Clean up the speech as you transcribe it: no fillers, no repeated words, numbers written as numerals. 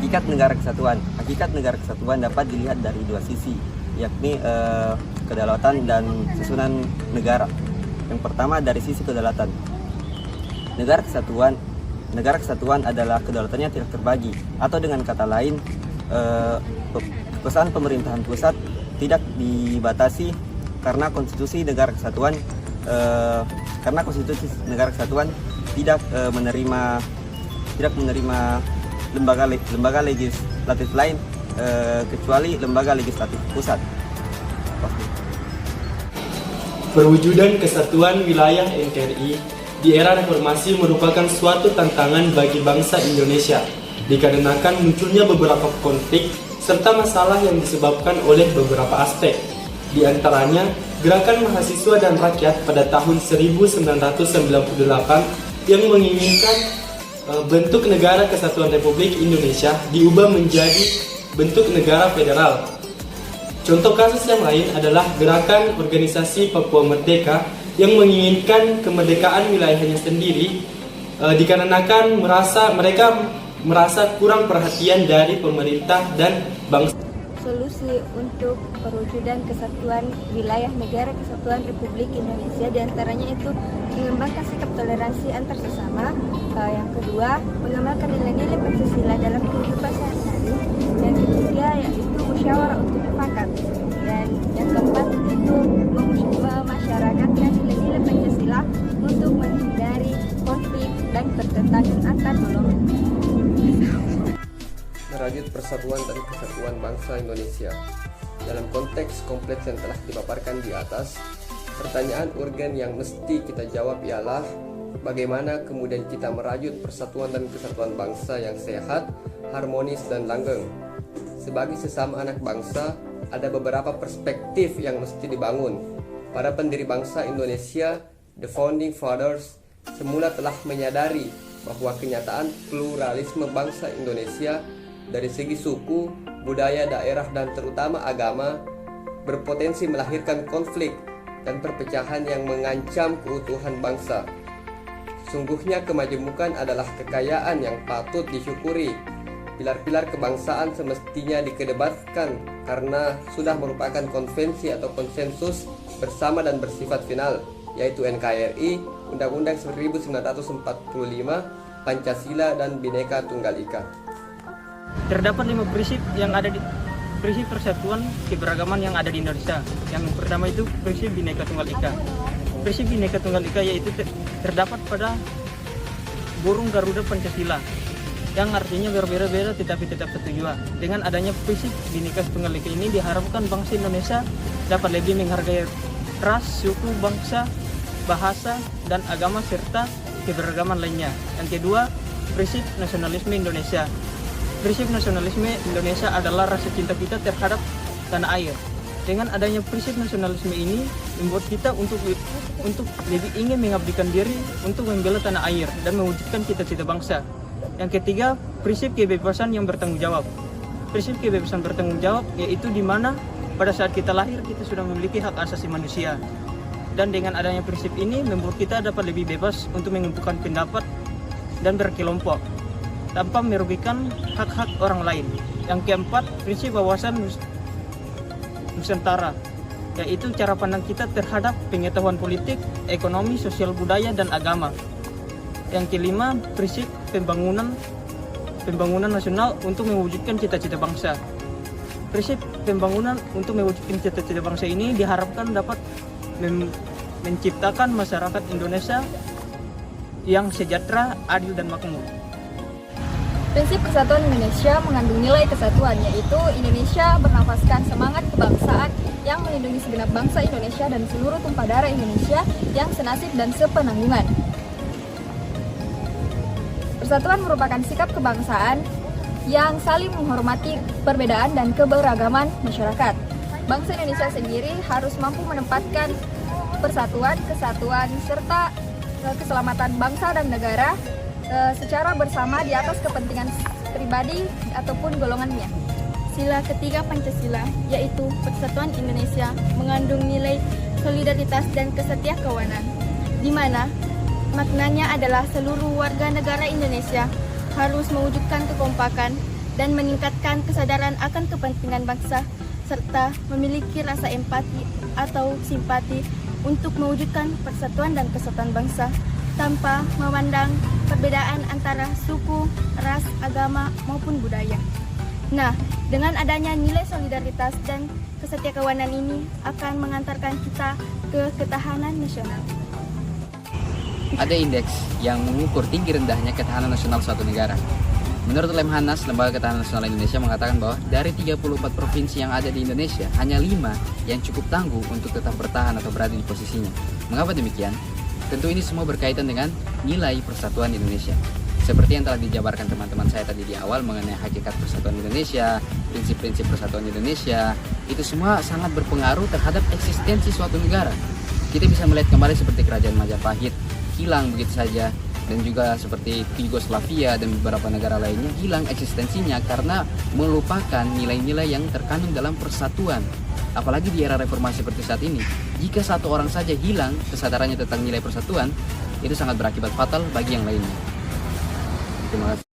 Hakikat negara kesatuan. Hakikat negara kesatuan dapat dilihat dari dua sisi, yakni kedaulatan dan susunan negara. Yang pertama dari sisi kedaulatan. Negara kesatuan adalah kedaulatannya tidak terbagi, atau dengan kata lain, kekuasaan pemerintahan pusat tidak dibatasi karena konstitusi negara kesatuan tidak menerima lembaga legislatif lain kecuali lembaga legislatif pusat. Perwujudan kesatuan wilayah NKRI di era reformasi merupakan suatu tantangan bagi bangsa Indonesia, dikarenakan munculnya beberapa konflik serta masalah yang disebabkan oleh beberapa aspek. Di antaranya, gerakan mahasiswa dan rakyat pada tahun 1998 yang menginginkan bentuk negara kesatuan Republik Indonesia diubah menjadi bentuk negara federal. Contoh kasus yang lain adalah gerakan organisasi Papua Merdeka yang menginginkan kemerdekaan wilayahnya sendiri, dikarenakan mereka merasa kurang perhatian dari pemerintah dan bangsa. Solusi untuk perwujudan kesatuan wilayah negara kesatuan Republik Indonesia diantaranya itu mengembangkan sikap toleransi antar sesama. Yang kedua, mengamalkan nilai-nilai Pancasila dalam kehidupan sehari-hari. Yang ketiga yaitu musyawarah untuk mufakat. Dan yang keempat itu memasyarakatkan nilai-nilai Pancasila untuk menghindari konflik dan pertentangan antar golongan. Merajut persatuan dan kesatuan bangsa Indonesia. Dalam konteks kompleks yang telah dipaparkan di atas, pertanyaan urgen yang mesti kita jawab ialah bagaimana kemudian kita merajut persatuan dan kesatuan bangsa yang sehat, harmonis, dan langgeng. Sebagai sesama anak bangsa, ada beberapa perspektif yang mesti dibangun. Para pendiri bangsa Indonesia, the founding fathers, semula telah menyadari bahwa kenyataan pluralisme bangsa Indonesia dari segi suku, budaya, daerah, dan terutama agama berpotensi melahirkan konflik dan perpecahan yang mengancam keutuhan bangsa. Sungguhnya kemajemukan adalah kekayaan yang patut disyukuri. Pilar-pilar kebangsaan semestinya dikedepankan karena sudah merupakan konvensi atau konsensus bersama dan bersifat final, yaitu NKRI, Undang-Undang 1945, Pancasila, dan Bhinneka Tunggal Ika. Terdapat 5 prinsip yang ada di prinsip persatuan keberagaman yang ada di Indonesia. Yang pertama itu prinsip Bhinneka Tunggal Ika. Prinsip Bhinneka Tunggal Ika yaitu terdapat pada burung Garuda Pancasila, yang artinya berbeda-beda tetapi tetap satu jua. Dengan adanya prinsip Bhinneka Tunggal Ika ini diharapkan bangsa Indonesia dapat lebih menghargai ras, suku, bangsa, bahasa, dan agama serta keberagaman lainnya. Yang kedua, prinsip nasionalisme Indonesia. Prinsip nasionalisme Indonesia adalah rasa cinta kita terhadap tanah air. Dengan adanya prinsip nasionalisme ini membuat kita untuk lebih ingin mengabdikan diri untuk membela tanah air dan mewujudkan cita-cita bangsa. Yang ketiga, prinsip kebebasan yang bertanggung jawab. Prinsip kebebasan bertanggung jawab yaitu di mana pada saat kita lahir kita sudah memiliki hak asasi manusia. Dan dengan adanya prinsip ini membuat kita dapat lebih bebas untuk mengumpulkan pendapat dan berkelompok tanpa merugikan hak-hak orang lain. Yang keempat, prinsip wawasan Nusantara, yaitu cara pandang kita terhadap pengetahuan politik, ekonomi, sosial, budaya, dan agama. Yang kelima, prinsip pembangunan nasional untuk mewujudkan cita-cita bangsa. Prinsip pembangunan untuk mewujudkan cita-cita bangsa ini diharapkan dapat menciptakan masyarakat Indonesia yang sejahtera, adil, dan makmur. Prinsip kesatuan Indonesia mengandung nilai kesatuan, yaitu Indonesia bernafaskan semangat kebangsaan yang melindungi segenap bangsa Indonesia dan seluruh tumpah darah Indonesia yang senasib dan sepenanggungan. Persatuan merupakan sikap kebangsaan yang saling menghormati perbedaan dan keberagaman masyarakat. Bangsa Indonesia sendiri harus mampu menempatkan persatuan, kesatuan, serta keselamatan bangsa dan negara secara bersama di atas kepentingan pribadi ataupun golongannya. Sila ketiga Pancasila, yaitu persatuan Indonesia, mengandung nilai solidaritas dan kesetiakawanan, di mana maknanya adalah seluruh warga negara Indonesia harus mewujudkan kekompakan dan meningkatkan kesadaran akan kepentingan bangsa, serta memiliki rasa empati atau simpati untuk mewujudkan persatuan dan kesatuan bangsa tanpa memandang perbedaan antara suku, ras, agama, maupun budaya. Nah, dengan adanya nilai solidaritas dan kesetiakawanan ini akan mengantarkan kita ke ketahanan nasional. Ada indeks yang mengukur tinggi rendahnya ketahanan nasional suatu negara. Menurut Lemhanas, Lembaga Ketahanan Nasional Indonesia mengatakan bahwa dari 34 provinsi yang ada di Indonesia, hanya 5 yang cukup tangguh untuk tetap bertahan atau berada di posisinya. Mengapa demikian? Tentu ini semua berkaitan dengan nilai persatuan Indonesia. Seperti yang telah dijabarkan teman-teman saya tadi di awal mengenai hakikat persatuan Indonesia, prinsip-prinsip persatuan Indonesia, itu semua sangat berpengaruh terhadap eksistensi suatu negara. Kita bisa melihat kembali seperti Kerajaan Majapahit hilang begitu saja, dan juga seperti Yugoslavia dan beberapa negara lainnya hilang eksistensinya karena melupakan nilai-nilai yang terkandung dalam persatuan. Apalagi di era reformasi seperti saat ini, jika satu orang saja hilang kesadarannya tentang nilai persatuan, itu sangat berakibat fatal bagi yang lainnya. Terima kasih.